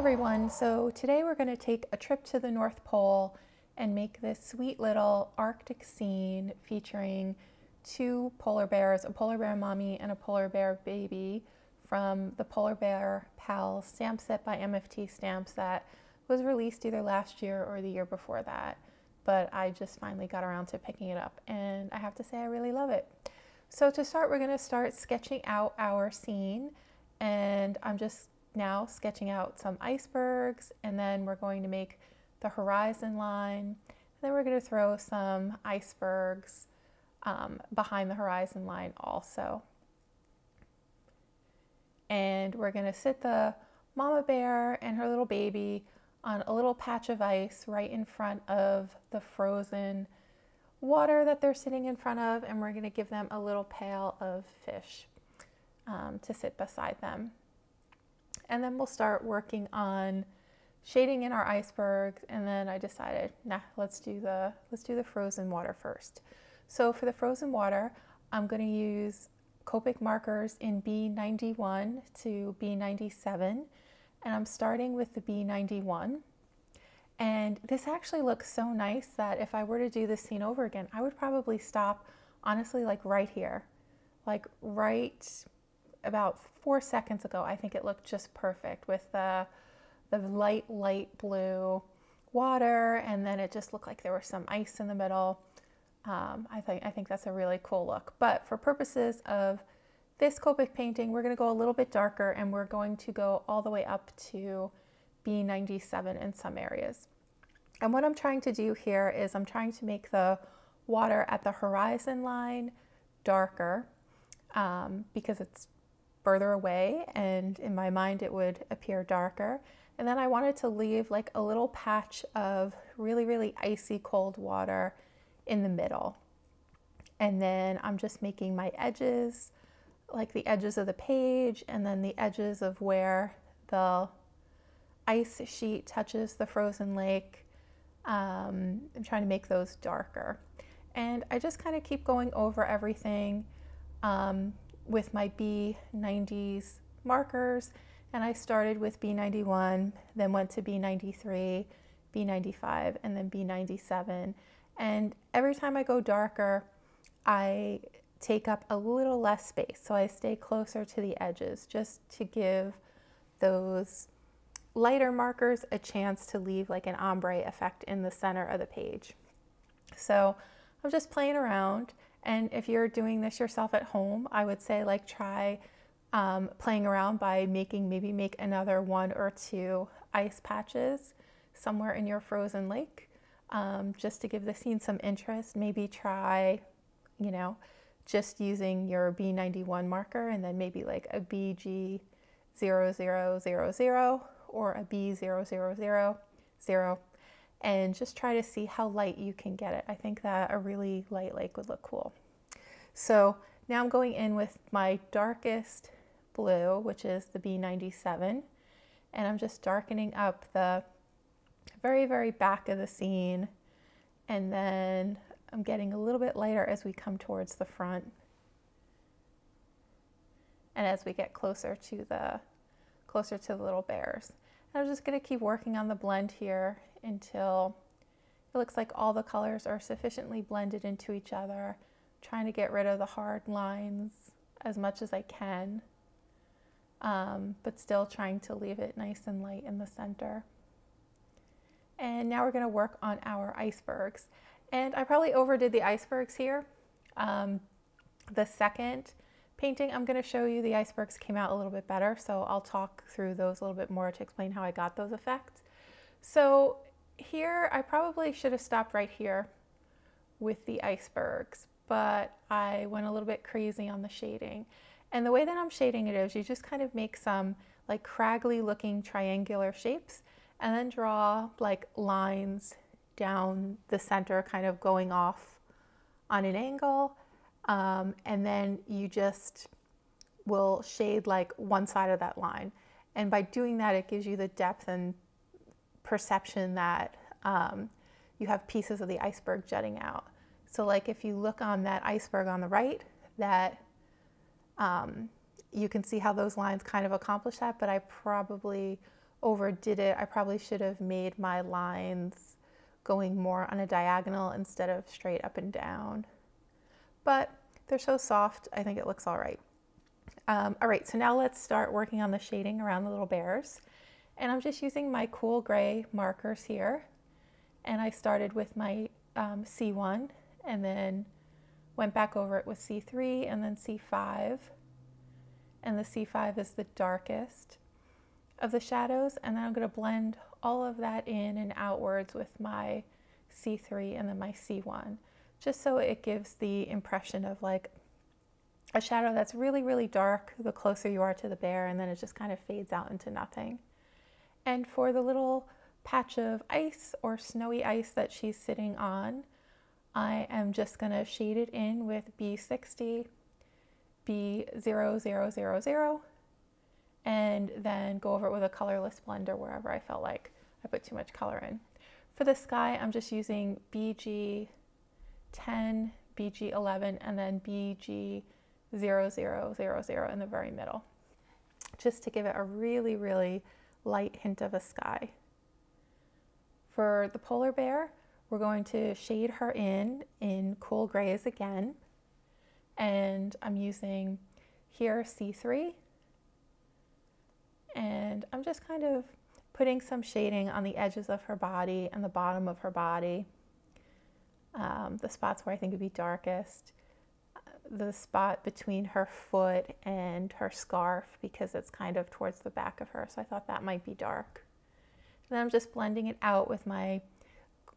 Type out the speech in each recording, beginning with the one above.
everyone, so today we're going to take a trip to the North Pole and make this sweet little Arctic scene featuring two polar bears, a polar bear mommy and a polar bear baby, from the Polar Bear Pals stamp set by MFT Stamps that was released either last year or the year before that, but I just finally got around to picking it up and I have to say I really love it. So to start, we're going to start sketching out our scene, and I'm just now sketching out some icebergs, and then we're going to make the horizon line, and then we're going to throw some icebergs behind the horizon line also. And we're going to sit the mama bear and her little baby on a little patch of ice right in front of the frozen water that they're sitting in front of, and we're going to give them a little pail of fish to sit beside them. And then we'll start working on shading in our icebergs, and then I decided, nah, let's do the frozen water first. So for the frozen water, I'm going to use Copic Markers in B91 to B97, and I'm starting with the B91. And this actually looks so nice that if I were to do this scene over again, I would probably stop, honestly, like right here, like right about 4 seconds ago. I think it looked just perfect with the light blue water, and then it just looked like there was some ice in the middle. I think that's a really cool look. But for purposes of this Copic painting, we're going to go a little bit darker, and we're going to go all the way up to B97 in some areas. And what I'm trying to do here is I'm trying to make the water at the horizon line darker because it's further away, and in my mind it would appear darker. And then I wanted to leave like a little patch of really icy cold water in the middle. And then I'm just making my edges, like the edges of the page, and then the edges of where the ice sheet touches the frozen lake. I'm trying to make those darker. And I just kind of keep going over everything with my B90s markers, and I started with B91, then went to B93, B95, and then B97. And every time I go darker, I take up a little less space, so I stay closer to the edges just to give those lighter markers a chance to leave like an ombre effect in the center of the page. So I'm just playing around. And if you're doing this yourself at home, I would say like try playing around by maybe make another 1 or 2 ice patches somewhere in your frozen lake, just to give the scene some interest. Maybe try, you know, just using your B91 marker and then maybe like a BG0000 or a B0000, and just try to see how light you can get it. I think that a really light lake would look cool. So now I'm going in with my darkest blue, which is the B97, and I'm just darkening up the very back of the scene, and then I'm getting a little bit lighter as we come towards the front and as we get closer to the little bears. And I'm just going to keep working on the blend here until it looks like all the colors are sufficiently blended into each other, trying to get rid of the hard lines as much as I can, but still trying to leave it nice and light in the center. And now we're going to work on our icebergs. And I probably overdid the icebergs here. The second painting I'm going to show you, the icebergs came out a little bit better, so I'll talk through those a little bit more to explain how I got those effects. So here, I probably should have stopped right here with the icebergs, but I went a little bit crazy on the shading. And the way that I'm shading it is you just kind of make some like craggly looking triangular shapes and then draw like lines down the center, kind of going off on an angle. And then you just will shade like one side of that line. And by doing that, it gives you the depth and perception that you have pieces of the iceberg jutting out. So like if you look on that iceberg on the right, that you can see how those lines kind of accomplish that, but I probably overdid it. I probably should have made my lines going more on a diagonal instead of straight up and down. But they're so soft, I think it looks all right. All right, so now let's start working on the shading around the little bears. And I'm just using my cool gray markers here. And I started with my C1 and then went back over it with C3 and then C5. And the C5 is the darkest of the shadows. And then I'm going to blend all of that in and outwards with my C3 and then my C1, just so it gives the impression of like a shadow that's really, really dark the closer you are to the bear, and then it just kind of fades out into nothing. And for the little patch of ice or snowy ice that she's sitting on, I am just going to shade it in with B60, B0000, and then go over it with a colorless blender wherever I felt like I put too much color in. For the sky, I'm just using BG10, BG11, and then BG0000 in the very middle, just to give it a really, really light hint of a sky. For the polar bear, we're going to shade her in cool grays again, and I'm using here C3, and I'm just kind of putting some shading on the edges of her body and the bottom of her body, the spots where I think would be darkest, the spot between her foot and her scarf, because it's kind of towards the back of her, so I thought that might be dark. And then I'm just blending it out with my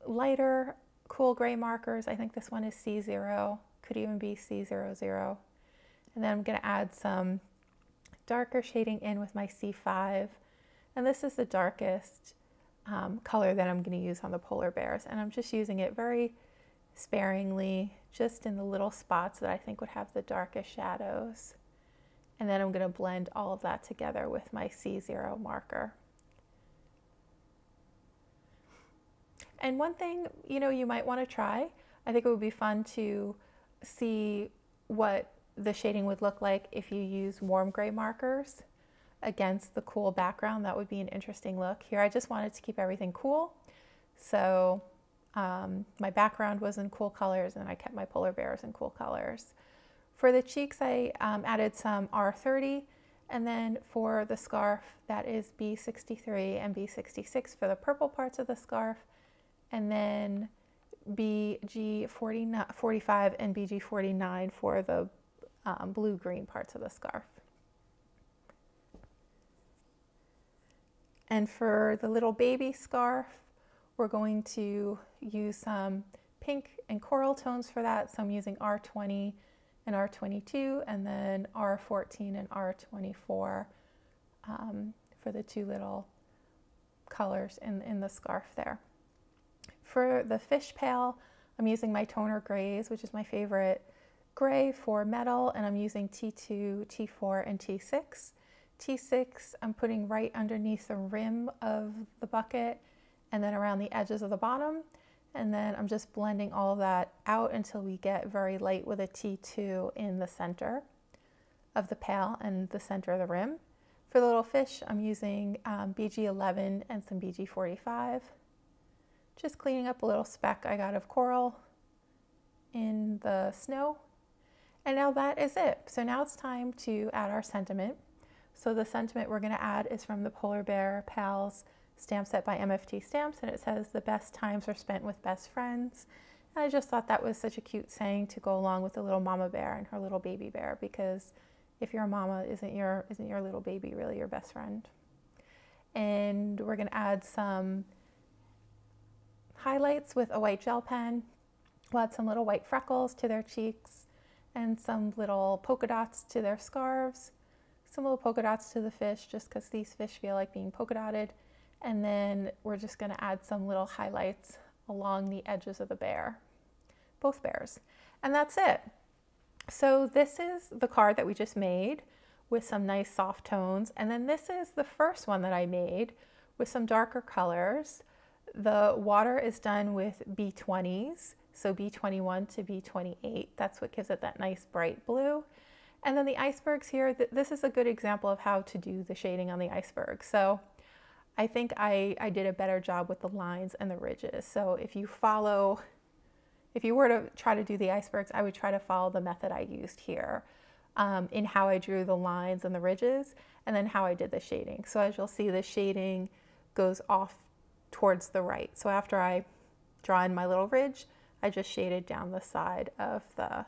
lighter cool gray markers. I think this one is C0, could even be C00. And then I'm going to add some darker shading in with my C5. And this is the darkest color that I'm going to use on the polar bears. And I'm just using it very sparingly, just in the little spots that I think would have the darkest shadows. And then I'm going to blend all of that together with my C0 marker. And one thing, you might want to try, I think it would be fun to see what the shading would look like if you use warm gray markers against the cool background. That would be an interesting look. Here I just wanted to keep everything cool, so my background was in cool colors and I kept my polar bears in cool colors. For the cheeks, I added some R30, and then for the scarf, that is B63 and B66 for the purple parts of the scarf, and then BG45 and BG49 for the blue-green parts of the scarf. And for the little baby scarf, we're going to use some pink and coral tones for that. So I'm using R20 and R22, and then R14 and R24 for the two little colors in the scarf there. For the fish pail, I'm using my toner grays, which is my favorite gray for metal, and I'm using T2, T4, and T6. T6 I'm putting right underneath the rim of the bucket and then around the edges of the bottom, and then I'm just blending all of that out until we get very light with a T2 in the center of the pail and the center of the rim. For the little fish, I'm using BG11 and some BG45. Just cleaning up a little speck I got of coral in the snow. And now that is it. So now it's time to add our sentiment. So the sentiment we're going to add is from the Polar Bear Pals stamp set by MFT Stamps, and it says, "The best times are spent with best friends." And I just thought that was such a cute saying to go along with the little mama bear and her little baby bear, because if you're a mama, isn't your little baby really your best friend? And we're going to add some highlights with a white gel pen. We'll add some little white freckles to their cheeks and some little polka dots to their scarves, some little polka dots to the fish, just because these fish feel like being polka dotted. And then we're just going to add some little highlights along the edges of the bear, both bears. And that's it. So this is the card that we just made with some nice soft tones. And then this is the first one that I made with some darker colors. The water is done with B20s, so B21 to B28. That's what gives it that nice bright blue. And then the icebergs here, this is a good example of how to do the shading on the iceberg. So I think I did a better job with the lines and the ridges. So if you were to try to do the icebergs, I would try to follow the method I used here in how I drew the lines and the ridges, and then how I did the shading. So as you'll see, the shading goes off towards the right. So after I draw in my little ridge, I just shaded down the side of the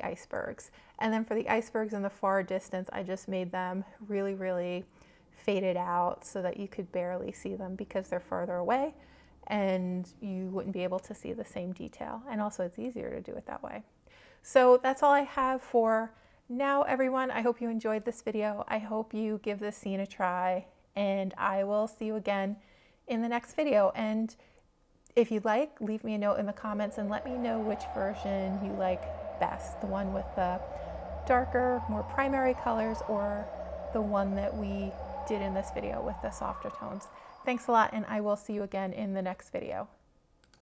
icebergs. And then for the icebergs in the far distance, I just made them really, really faded out so that you could barely see them because they're further away and you wouldn't be able to see the same detail. And also it's easier to do it that way. So that's all I have for now, everyone. I hope you enjoyed this video. I hope you give this scene a try, and I will see you again in the next video. And if you'd like, leave me a note in the comments and let me know which version you like best, the one with the darker, more primary colors, or the one that we did in this video with the softer tones. Thanks a lot, and I will see you again in the next video.